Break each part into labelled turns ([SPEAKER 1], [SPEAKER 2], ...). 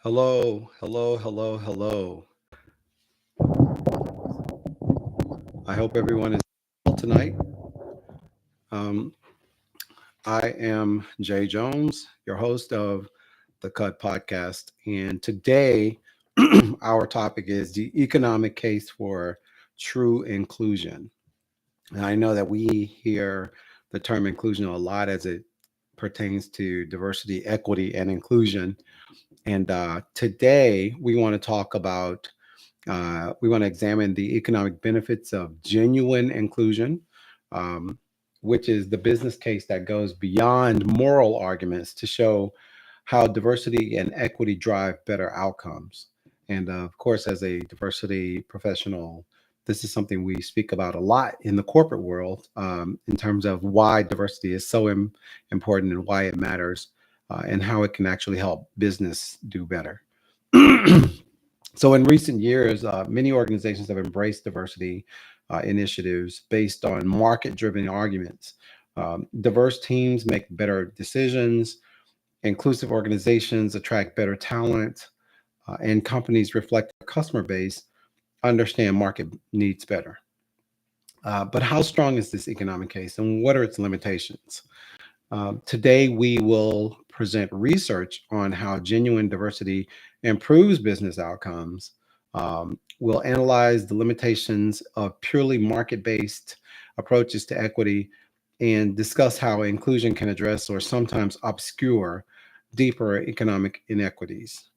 [SPEAKER 1] Hello, hello, hello, hello. I hope everyone is well tonight. Um, I am Jay Jones, your host of the Cut Podcast. And today, our topic is the economic case for true inclusion. And I know that we hear the term inclusion a lot as it pertains to diversity, equity, and inclusion. And today, we want to talk about we want to examine the economic benefits of genuine inclusion, um, which is the business case that goes beyond moral arguments to show how diversity and equity drive better outcomes. And of course, as a diversity professional, this is something we speak about a lot in the corporate world in terms of why diversity is so important and why it matters and how it can actually help business do better. So, in recent years, many organizations have embraced diversity initiatives based on market driven arguments. Diverse teams make better decisions, inclusive organizations attract better talent, and companies reflect their customer base, understand market needs better. But how strong is this economic case and what are its limitations? Today, we will present research on how genuine diversity improves business outcomes. We'll analyze the limitations of purely market based approaches to equity and discuss how inclusion can address or sometimes obscure deeper economic inequities.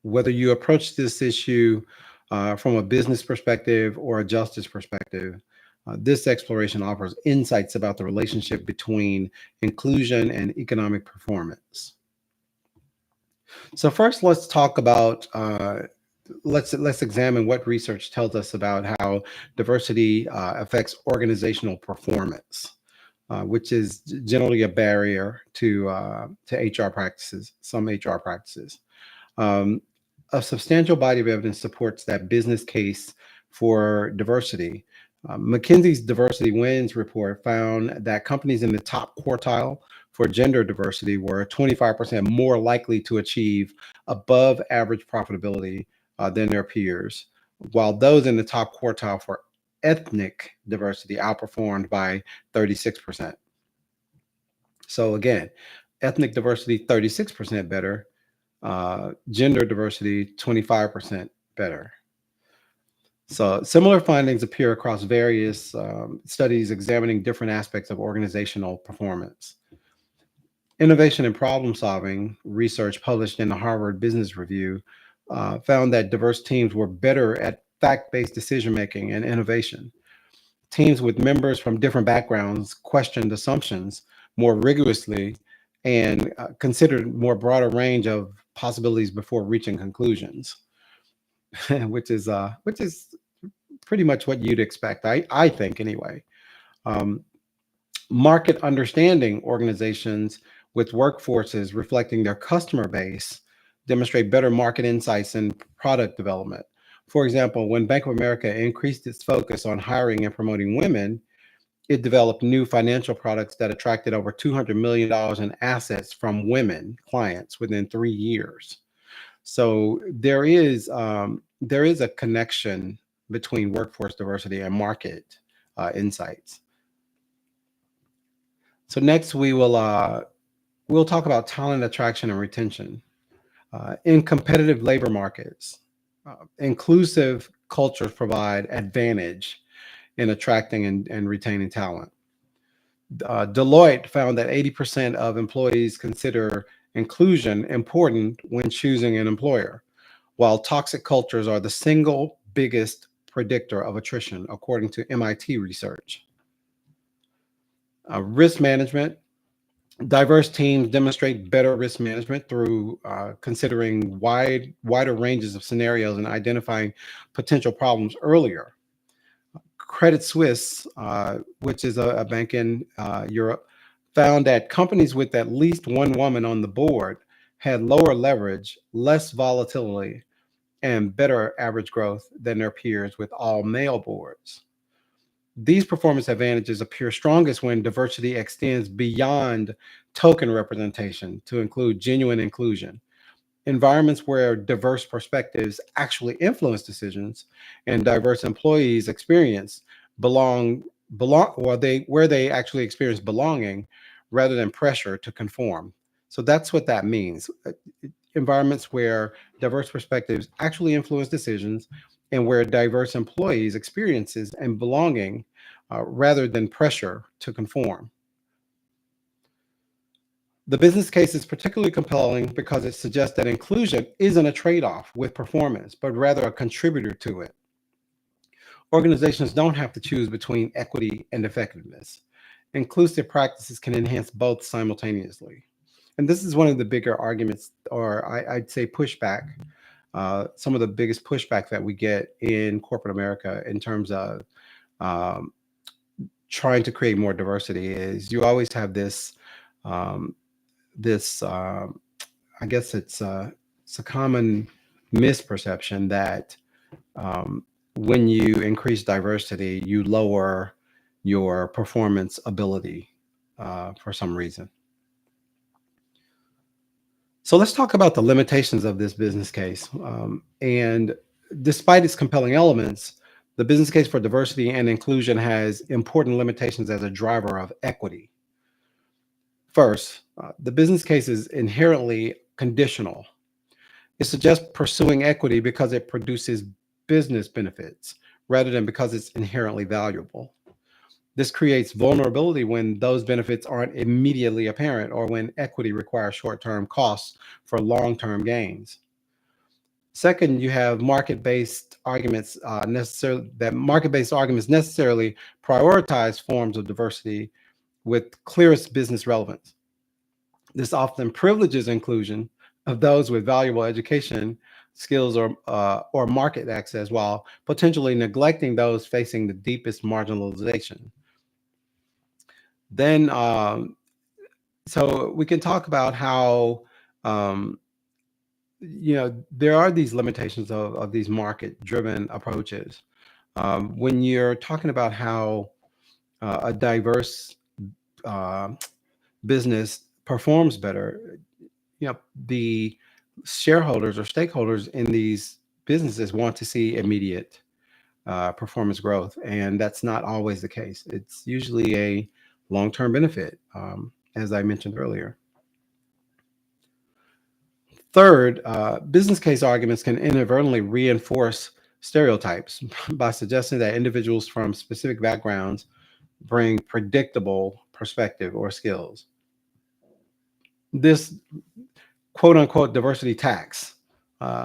[SPEAKER 1] Whether you approach this issue from a business perspective or a justice perspective, this exploration offers insights about the relationship between inclusion and economic performance. So first, let's talk about let's examine what research tells us about how diversity affects organizational performance, which is generally a barrier to HR practices, some HR practices. Um, a substantial body of evidence supports that business case for diversity. McKinsey's Diversity Wins report found that companies in the top quartile for gender diversity were 25% more likely to achieve above average profitability than their peers, while those in the top quartile for ethnic diversity outperformed by 36%. So, again, ethnic diversity 36% better, gender diversity 25% better. So, similar findings appear across various studies examining different aspects of organizational performance. Innovation and problem solving research published in the Harvard Business Review found that diverse teams were better at fact based decision making and innovation. Teams with members from different backgrounds questioned assumptions more rigorously and considered more broader range of possibilities before reaching conclusions, which is pretty much what you'd expect. I think anyway. Um, Market understanding organizations with workforces reflecting their customer base demonstrate better market insights and product development. For example, when Bank of America increased its focus on hiring and promoting women, it developed new financial products that attracted over $200 million in assets from women clients within 3 years. So there is a connection between workforce diversity and market insights. So next we'll talk about talent attraction and retention in competitive labor markets. Inclusive cultures provide advantage in attracting and retaining talent. Deloitte found that 80% of employees consider inclusion important when choosing an employer, while toxic cultures are the single biggest predictor of attrition, according to MIT research. Risk management. Diverse teams demonstrate better risk management through considering wider ranges of scenarios and identifying potential problems earlier. Credit Suisse, which is a bank in Europe, found that companies with at least one woman on the board had lower leverage, less volatility, and better average growth than their peers with all male boards. These performance advantages appear strongest when diversity extends beyond token representation to include genuine inclusion. Environments where diverse perspectives actually influence decisions and diverse employees experience belong or they where they actually experience belonging rather than pressure to conform. So that's what that means. Environments where diverse perspectives actually influence decisions and where diverse employees experiences and belonging rather than pressure to conform. The business case is particularly compelling because it suggests that inclusion isn't a trade off with performance, but rather a contributor to it. Organizations don't have to choose between equity and effectiveness. Inclusive practices can enhance both simultaneously. And this is one of the bigger arguments, or I'd say pushback, some of the biggest pushback that we get in corporate America in terms of um, trying to create more diversity is you always have um, this I guess it's a common misperception that um, when you increase diversity, you lower your performance ability for some reason. So let's talk about the limitations of this business case. And despite its compelling elements, the business case for diversity and inclusion has important limitations as a driver of equity. First, the business case is inherently conditional. It suggests pursuing equity because it produces business benefits rather than because it's inherently valuable. This creates vulnerability when those benefits aren't immediately apparent or when equity requires short term costs for long term gains. Second, you have market-based arguments market-based arguments necessarily prioritize forms of diversity with clearest business relevance. This often privileges inclusion of those with valuable education, skills, or market access, while potentially neglecting those facing the deepest marginalization. Then, so we can talk about how um, there are these limitations of these market-driven approaches. When you're talking about how a diverse uh, business performs better, the shareholders or stakeholders in these businesses want to see immediate performance growth, and that's not always the case. It's usually a long-term benefit, as I mentioned earlier. Third, business case arguments can inadvertently reinforce stereotypes by suggesting that individuals from specific backgrounds bring predictable perspective or skills. This quote unquote diversity tax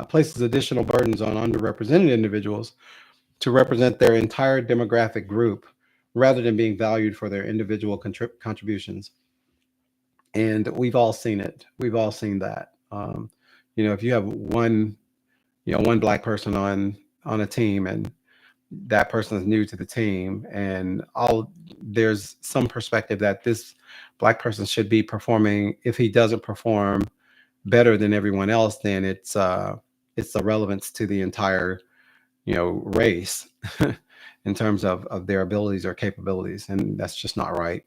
[SPEAKER 1] places additional burdens on underrepresented individuals to represent their entire demographic group rather than being valued for their individual contributions. And we've all seen it. We've all seen that. If you have one black person on a team and that person is new to the team and all there's some perspective that this black person should be performing. If he doesn't perform better than everyone else, then it's the relevance to the entire race in terms of their abilities or capabilities, and that's just not right.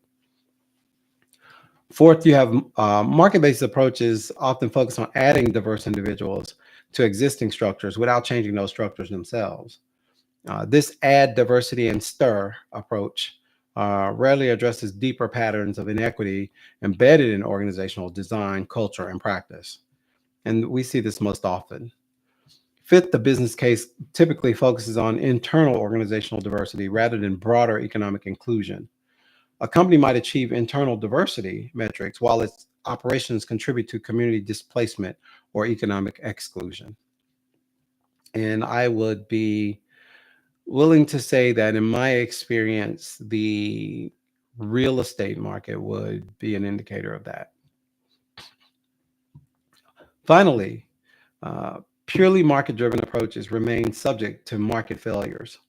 [SPEAKER 1] Fourth, you have market-based approaches often focus on adding diverse individuals to existing structures without changing those structures themselves. This add diversity and stir approach rarely addresses deeper patterns of inequity embedded in organizational design, culture, and practice. And we see this most often. Fifth, the business case typically focuses on internal organizational diversity rather than broader economic inclusion. A company might achieve internal diversity metrics while its operations contribute to community displacement or economic exclusion. And I would be willing to say that in my experience, the real estate market would be an indicator of that. Finally, purely market driven approaches remain subject to market failures.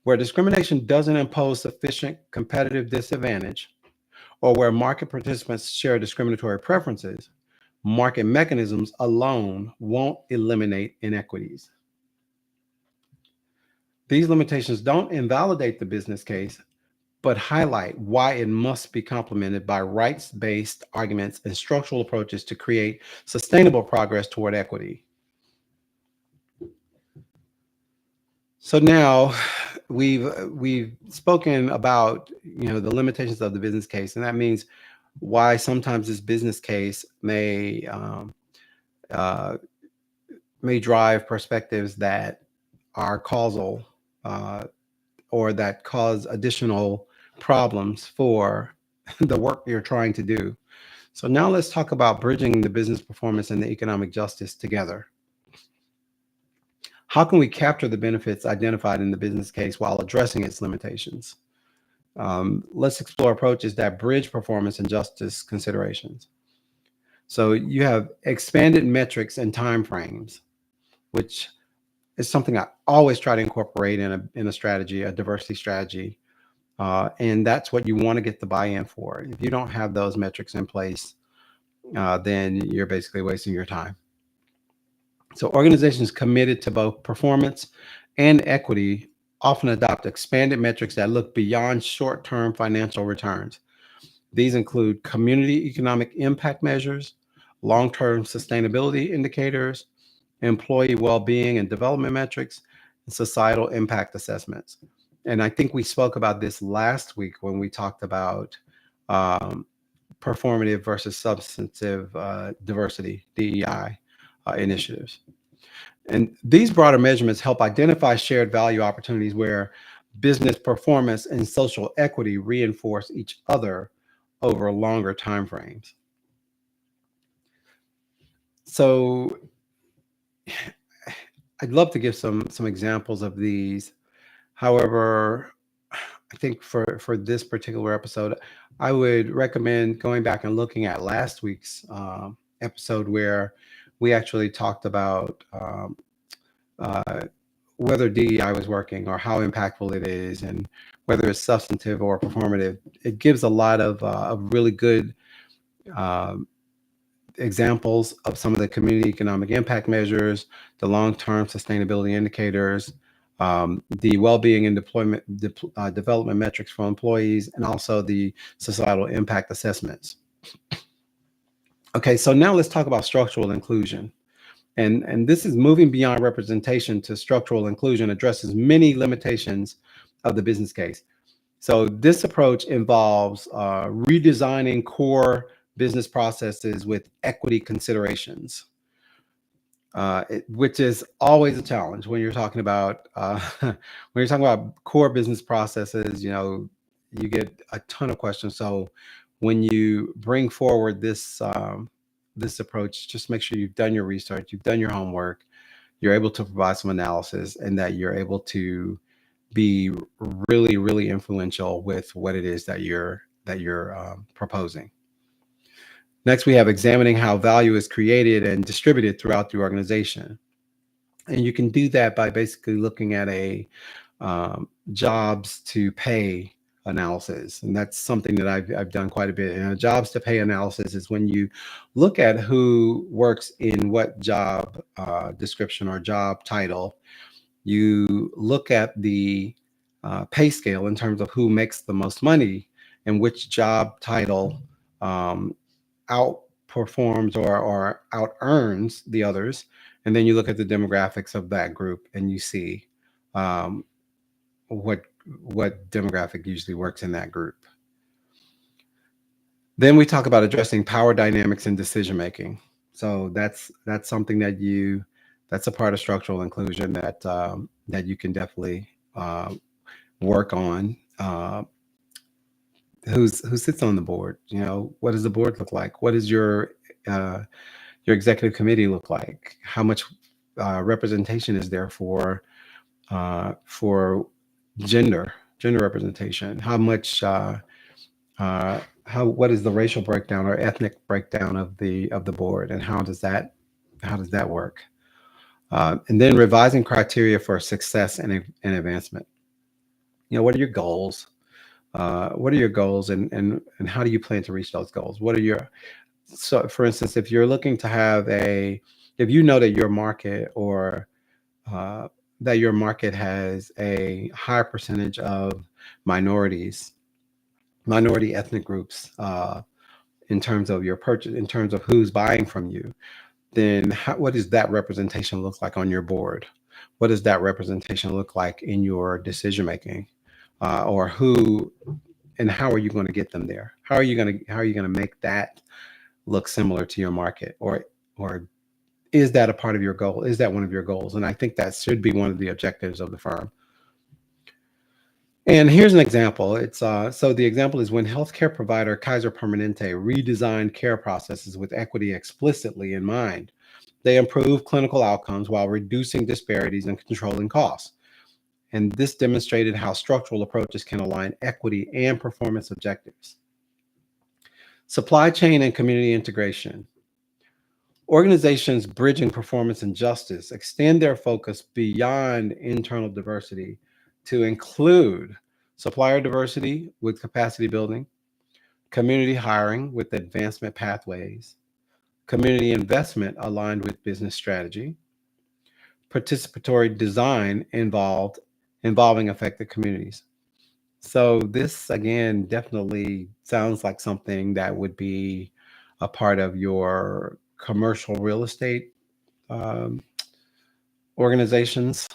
[SPEAKER 1] Where discrimination doesn't impose sufficient competitive disadvantage, or where market participants share discriminatory preferences, market mechanisms alone won't eliminate inequities. These limitations don't invalidate the business case, but highlight why it must be complemented by rights-based arguments and structural approaches to create sustainable progress toward equity. So now we've spoken about the limitations of the business case, and that means why sometimes this business case uh, may drive perspectives that are causal, uh, or that cause additional problems for the work you're trying to do. So now let's talk about bridging the business performance and the economic justice together. How can we capture the benefits identified in the business case while addressing its limitations? Let's explore approaches that bridge performance and justice considerations. So you have expanded metrics and timeframes, which is something I always try to incorporate in a strategy, a diversity strategy. And that's what you want to get the buy-in for. If you don't have those metrics in place, then you're basically wasting your time. So organizations committed to both performance and equity often adopt expanded metrics that look beyond short-term financial returns. These include community economic impact measures, long-term sustainability indicators, employee well-being and development metrics, and societal impact assessments. And I think we spoke about this last week when we talked about um, performative versus substantive diversity, DEI initiatives. And these broader measurements help identify shared value opportunities where business performance and social equity reinforce each other over longer timeframes. So I'd love to give some examples of these. However, I think for this particular episode, I would recommend going back and looking at last week's episode where we actually talked about uh, whether DEI was working or how impactful it is, and whether it's substantive or performative. It gives a lot of really good um, examples of some of the community economic impact measures, the long-term sustainability indicators, the well-being and development metrics for employees, and also the societal impact assessments. Okay, so now let's talk about structural inclusion. And this is moving beyond representation to structural inclusion, addresses many limitations of the business case. So this approach involves redesigning core business processes with equity considerations, which is always a challenge when you're talking about when you're talking about core business processes. You get a ton of questions. So when you bring forward this approach, just make sure you've done your research, you've done your homework, you're able to provide some analysis, and that you're able to be really, really influential with what it is that you're proposing. Next, we have examining how value is created and distributed throughout the organization. And you can do that by basically looking at a jobs to pay analysis. And that's something that I've done quite a bit. And a jobs to pay analysis is when you look at who works in what job description or job title. You look at the pay scale in terms of who makes the most money and which job title um, outperforms or out earns the others. And then you look at the demographics of that group and you see um, what demographic usually works in that group. Then we talk about addressing power dynamics and decision making. So that's something that's a part of structural inclusion that you can definitely work on. Who sits on the board? What does the board look like? What does your executive committee look like? How much representation is there for gender representation? How much what is the racial breakdown or ethnic breakdown of the board, and how does that work? And then revising criteria for success and advancement. What are your goals? And how do you plan to reach those goals? So for instance, if you're looking to if you know that your market or that your market has a higher percentage of minorities, minority ethnic groups in terms of your purchase, in terms of who's buying from you, then what does that representation look like on your board? What does that representation look like in your decision making? Or who and how are you going to get them there? How are you going to make that look similar to your market? Or is that a part of your goal? Is that one of your goals? And I think that should be one of the objectives of the firm. And here's an example. It's so the example is when healthcare provider Kaiser Permanente redesigned care processes with equity explicitly in mind. They improved clinical outcomes while reducing disparities and controlling costs. And this demonstrated how structural approaches can align equity and performance objectives. Supply chain and community integration. Organizations bridging performance and justice extend their focus beyond internal diversity to include supplier diversity with capacity building, community hiring with advancement pathways, community investment aligned with business strategy, participatory design involving affected communities. So this again definitely sounds like something that would be a part of your commercial real estate um, organizations,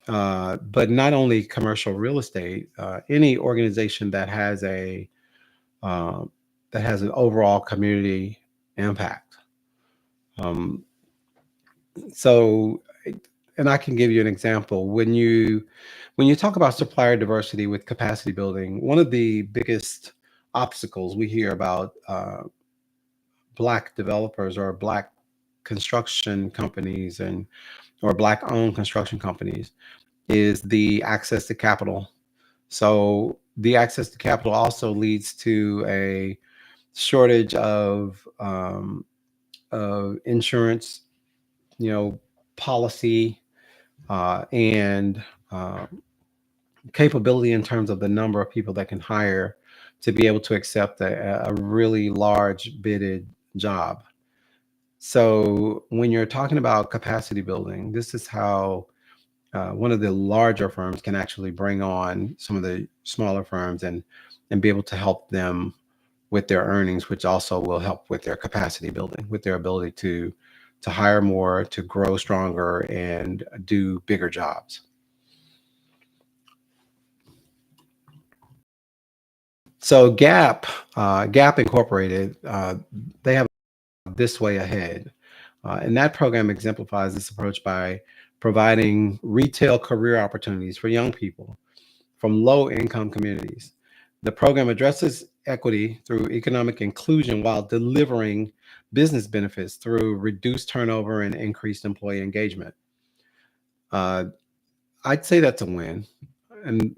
[SPEAKER 1] but not only commercial real estate. Any organization uh, that has an overall community impact. Um, so, and I can give you an example. When you talk about supplier diversity with capacity building, one of the biggest obstacles we hear about black developers or black construction companies and or black owned construction companies is the access to capital. So the access to capital also leads to a shortage of insurance, you know, policy and uh, capability in terms of the number of people that can hire to be able to accept a really large bidded job. So when you're talking about capacity building, this is how one of the larger firms can actually bring on some of the smaller firms and be able to help them with their earnings, which also will help with their capacity building, with their ability to hire more, to grow stronger, and do bigger jobs. So Gap Incorporated, they have This Way Ahead, and that program exemplifies this approach by providing retail career opportunities for young people from low income communities. The program addresses equity through economic inclusion while delivering business benefits through reduced turnover and increased employee engagement. Uh, I'd say that's a win. And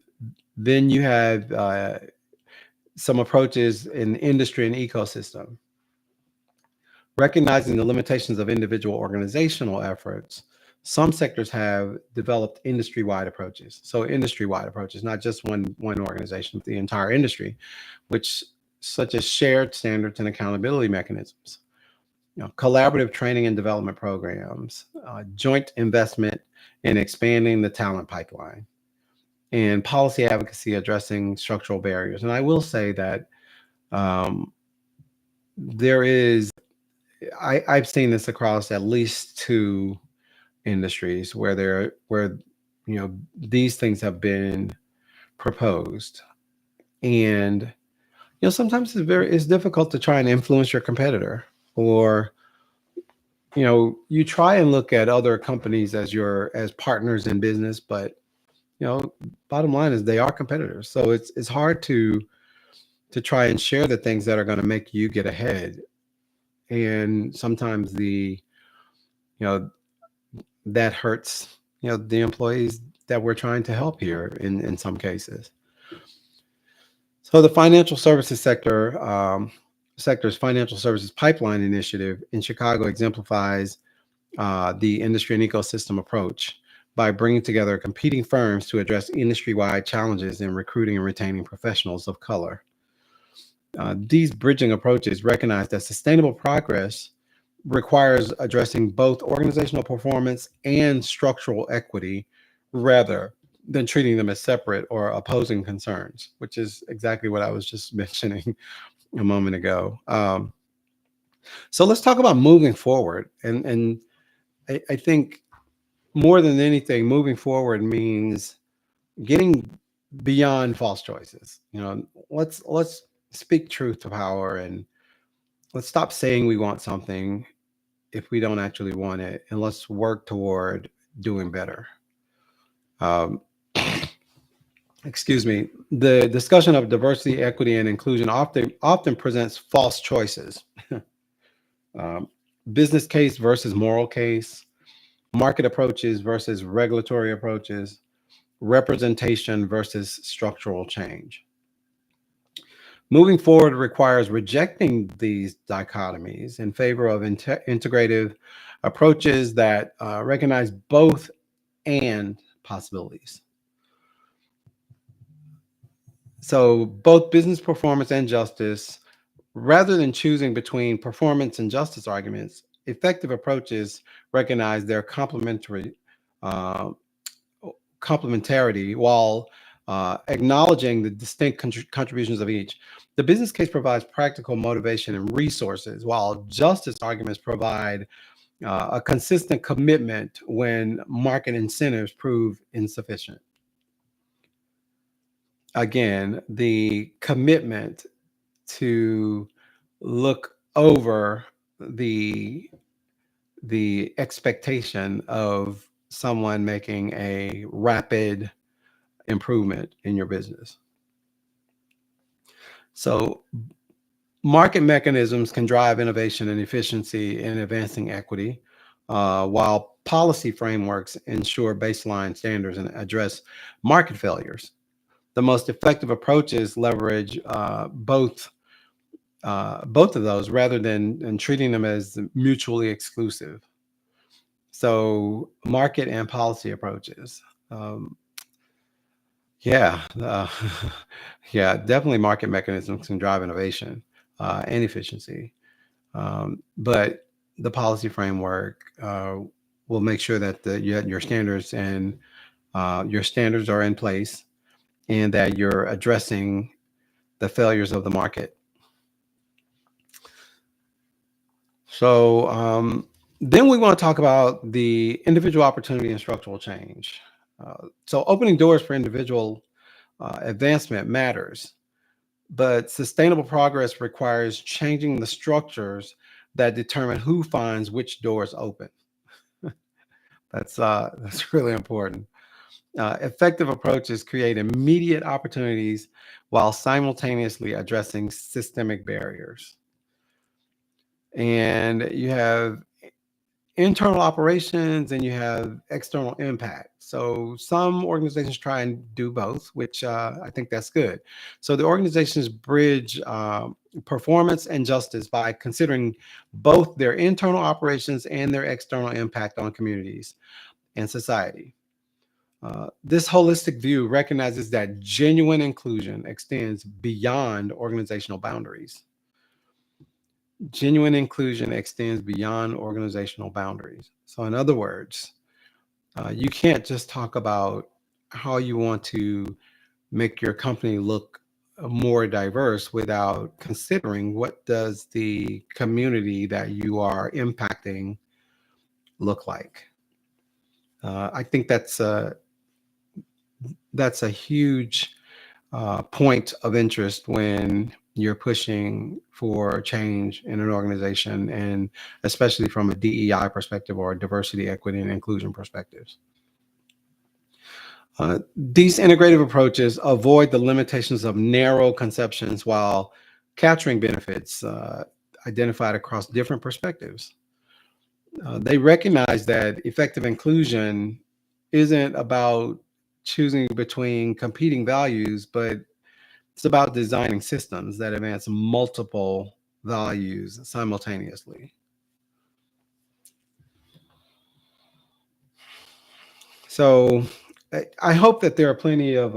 [SPEAKER 1] then you have some approaches in industry and ecosystem. Recognizing the limitations of individual organizational efforts, some sectors have developed industry-wide approaches. So industry-wide approaches, not just one organization, the entire industry, which such as shared standards and accountability mechanisms, collaborative training and development programs, joint investment in expanding the talent pipeline, and policy advocacy addressing structural barriers. And I will say that um, there is I've seen this across at least two industries where these things have been proposed, and sometimes it's difficult to try and influence your competitor, or you try and look at other companies as partners in business, but you know bottom line is they are competitors, so it's hard to try and share the things that are going to make you get ahead, and sometimes you know that hurts the employees that we're trying to help here in some cases. So the financial services sector's financial services pipeline initiative in Chicago exemplifies the industry and ecosystem approach by bringing together competing firms to address industry-wide challenges in recruiting and retaining professionals of color. These bridging approaches recognize that sustainable progress requires addressing both organizational performance and structural equity rather than treating them as separate or opposing concerns, which is exactly what I was just mentioning a moment ago. So let's talk about moving forward. And I think more than anything, moving forward means getting beyond false choices. Let's speak truth to power, and let's stop saying we want something if we don't actually want it, and let's work toward doing better. Um, excuse me. The discussion of diversity, equity, and inclusion often presents false choices. um, Business case versus moral case, market approaches versus regulatory approaches, representation versus structural change. Moving forward requires rejecting these dichotomies in favor of integrative approaches that recognize both and possibilities. So, both business performance and justice, rather than choosing between performance and justice arguments, effective approaches recognize their uh, complementarity while acknowledging the distinct contributions of each. The business case provides practical motivation and resources, while justice arguments provide a consistent commitment when market incentives prove insufficient. Again, the commitment to look over the the expectation of someone making a rapid improvement in your business. So, market mechanisms can drive innovation and efficiency in advancing equity, while policy frameworks ensure baseline standards and address market failures. The most effective approaches leverage both of those rather than treating them as mutually exclusive. So, market and policy approaches. Um, Yeah, yeah, definitely market mechanisms can drive innovation and efficiency. But the policy framework will make sure that your standards and your standards are in place and that you're addressing the failures of the market. So then we want to talk about the individual opportunity and structural change. So opening doors for individual advancement matters, but sustainable progress requires changing the structures that determine who finds which doors open. That's really important. Effective approaches create immediate opportunities while simultaneously addressing systemic barriers. And you have internal operations and you have external impact. So some organizations try and do both, which I think that's good. So the organizations bridge performance and justice by considering both their internal operations and their external impact on communities and society. This holistic view recognizes that genuine inclusion extends beyond organizational boundaries. Genuine inclusion extends beyond organizational boundaries. So, in other words, you can't just talk about how you want to make your company look more diverse without considering what does the community that you are impacting look like. I think that's a huge point of interest when you're pushing for change in an organization, and especially from a DEI perspective or a diversity, equity, and inclusion perspectives. These integrative approaches avoid the limitations of narrow conceptions while capturing benefits identified across different perspectives. They recognize that effective inclusion isn't about choosing between competing values, but it's about designing systems that advance multiple values simultaneously. So I hope that there are plenty of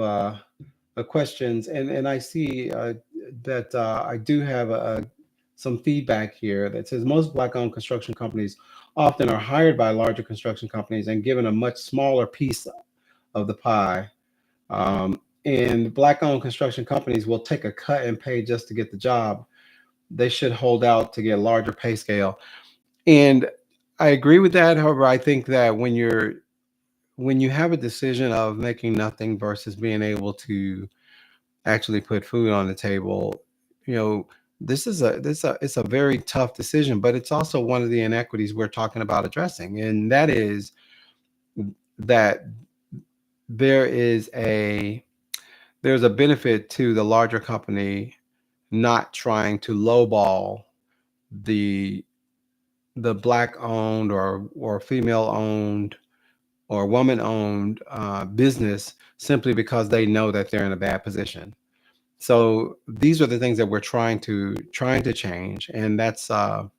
[SPEAKER 1] questions, and I see that I do have some feedback here that says most Black-owned construction companies often are hired by larger construction companies and given a much smaller piece of the pie. And black-owned construction companies will take a cut in pay just to get the job. They should hold out to get a larger pay scale. And I agree with that. However, I think that when you have a decision of making nothing versus being able to actually put food on the table, you know, it's a very tough decision, but it's also one of the inequities we're talking about addressing, and that is that there is a there's a benefit to the larger company not trying to lowball the black owned or female owned or woman owned business simply because they know that they're in a bad position. So these are the things that we're trying to change, and that's and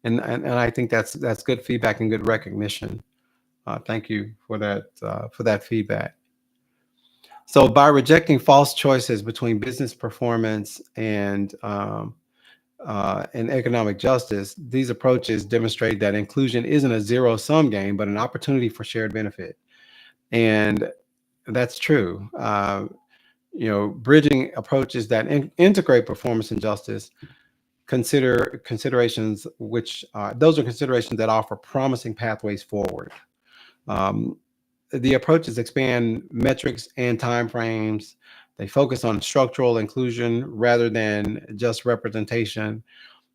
[SPEAKER 1] I think that's good feedback and good recognition. Thank you for that feedback. So by rejecting false choices between business performance and economic justice, these approaches demonstrate that inclusion isn't a zero sum game, but an opportunity for shared benefit. And that's true. Bridging approaches that integrate performance and justice considerations, which those are considerations that offer promising pathways forward. Um, the approaches expand metrics and timeframes. They focus on structural inclusion rather than just representation.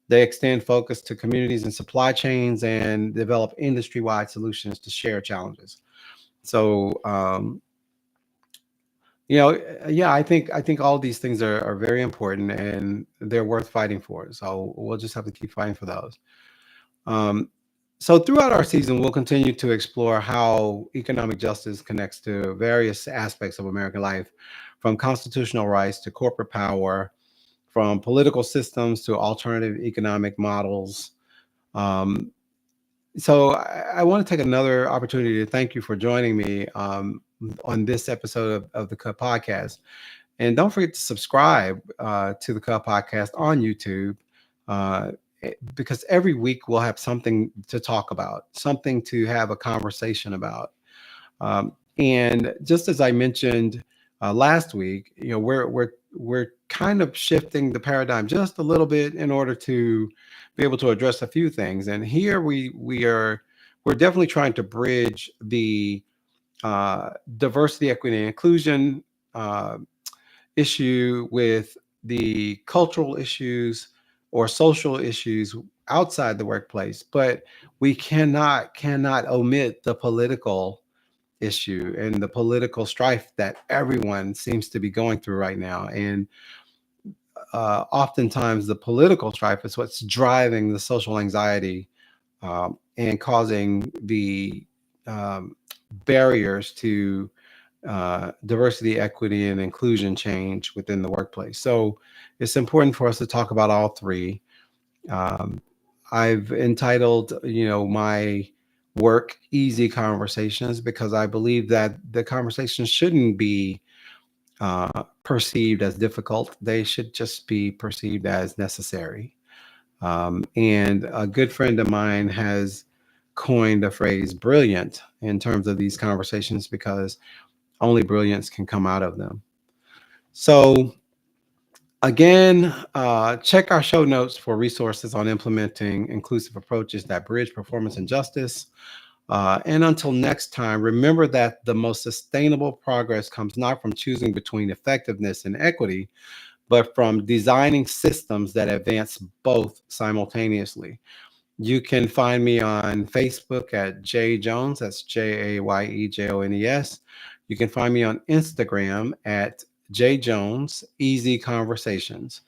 [SPEAKER 1] They extend focus to communities and supply chains and develop industry-wide solutions to share challenges. So, yeah, I think all these things are very important and they're worth fighting for. So we'll just have to keep fighting for those. Um, so throughout our season, we'll continue to explore how economic justice connects to various aspects of American life, from constitutional rights to corporate power, from political systems to alternative economic models. Um, so I want to take another opportunity to thank you for joining me on this episode of the Cut Podcast. And don't forget to subscribe to the Cut Podcast on YouTube, uh, because every week we'll have something to talk about, something to have a conversation about. And just as I mentioned last week, we're kind of shifting the paradigm just a little bit in order to be able to address a few things. And here we're definitely trying to bridge the diversity, equity, and inclusion uh, issue with the cultural issues or social issues outside the workplace, but we cannot omit the political issue and the political strife that everyone seems to be going through right now. And oftentimes, the political strife is what's driving the social anxiety and causing the um, barriers to diversity, equity, and inclusion change within the workplace. So it's important for us to talk about all three. Um, I've entitled, my work "Easy Conversations" because I believe that the conversations shouldn't be perceived as difficult. They should just be perceived as necessary. And a good friend of mine has coined the phrase "brilliant" in terms of these conversations because only brilliance can come out of them. So, again, check our show notes for resources on implementing inclusive approaches that bridge performance and justice. And until next time, remember that the most sustainable progress comes not from choosing between effectiveness and equity, but from designing systems that advance both simultaneously. You can find me on Facebook at Jay Jones. That's JAYEJONES. You can find me on Instagram at J Jones Easy Conversations,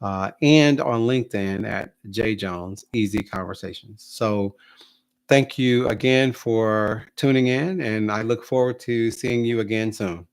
[SPEAKER 1] and on LinkedIn at J Jones Easy Conversations. So thank you again for tuning in, and I look forward to seeing you again soon.